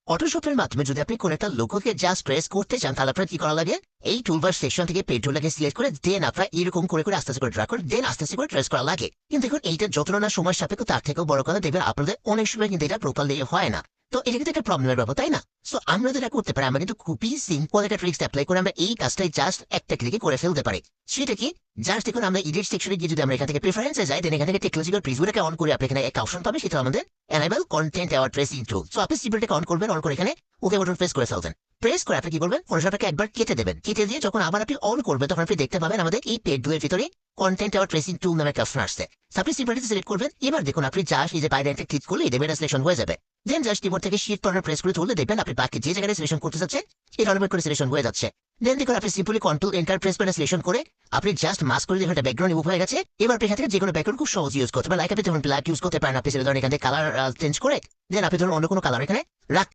ফটোশপের মাধ্যমে যদি আপনি কোন একটা লোগোকে জাস্ট প্রেস করতে চান তাহলে আপনার কি করা লাগে, এই টুলবার সেকশন থেকে পেজ টুলটাকে সিলেক্ট করে দেন আপনার এরকম করে করে আস্তে আস্তে করে ড্র্যাগ করে দেন আস্তে আস্তে করে ট্রেস করা লাগে। কিন্তু দেখুন এইটা যতটা না সময় সাপেক্ষ তার থেকেও বড় কথা দেখবেন আপনাদের অনেক সময় কিন্তু এটা প্রপারলি হয় না। তো এটা কিন্তু একটা প্রবলেমের ব্যাপার, তাই না? সো আমরা যেটা করতে পারি, আমরা কিন্তু খুবই সিম্পল একটা ট্রিক্স অ্যাপ্লাই করে আমরা এই কাজটাই জাস্ট একটা ক্লিকে করে ফেলতে পারি। সেটা কি? জাস্ট দেখুন আমরা এডিট সেকশনে গিয়ে যদি আমরা এখান থেকে প্রেফারেন্সে যাই, দেন এখান থেকে টেকনোলজিক্যাল প্রিভিউটাকে অন করে আপনি এখানে একটা অপশন পাবেন, সেটা আমাদের এনেবল কন্টেন্ট অ্যাওয়ার ট্রেসিং টুল। সো আপনি সিম্পলটাকে অন করবেন, অন করে এখানে ওকে বাটন প্রেস করে ফেলবেন। প্রেস করে আপনি কি করবেন, ফটোশপটাকে একবার কেটে দেবেন। কেটে দিয়ে যখন আবার আপনি অন করবেন তখন আপনি দেখতে পাবেন আমাদের এই পেজ টুলের ভিতরে কন্টেন্ট অ্যাওয়ার ট্রেসিং টুল নামে একটা অপশন আসছে। আপনি সিম্পলটি সিলেক্ট করবেন। এবার দেখুন আপনি জাস্ট এই যে বাইরে একটা ক্লিক করলে দেখবেন সিলেকশন হয়ে যাবে। দেন জাস্ট কিবোর্ড থেকে শিফট বাটন প্রেস করে তুললে দেখবেন আপনি বাকি যে জায়গায় সিলেকশন করতে চাচ্ছেন এটা অটোমেটিক করে সিলেকশন হয়ে যাচ্ছে। দেন দেখুন আপনি সিম্পলি কন্ট্রোল এন্টার প্রেস করে সিলেকশন করে আপনি জাস্ট মাস্ক করে দেখুন একটা ব্যাকগ্রাউন্ড রিমুভ হয়ে গেছে। এবার আপনি এখান থেকে যে কোনো ব্যাকগ্রাউন্ড খুব সহজ ইউজ করতে পারেন। লাইক আপনি যেমন ব্ল্যাক ইউজ করতে পারেন, আপনি ধরুন এখান থেকে কালার চেঞ্জ করে দেন আপনি ধরুন অন্য কোনো কালার এখানে রাখ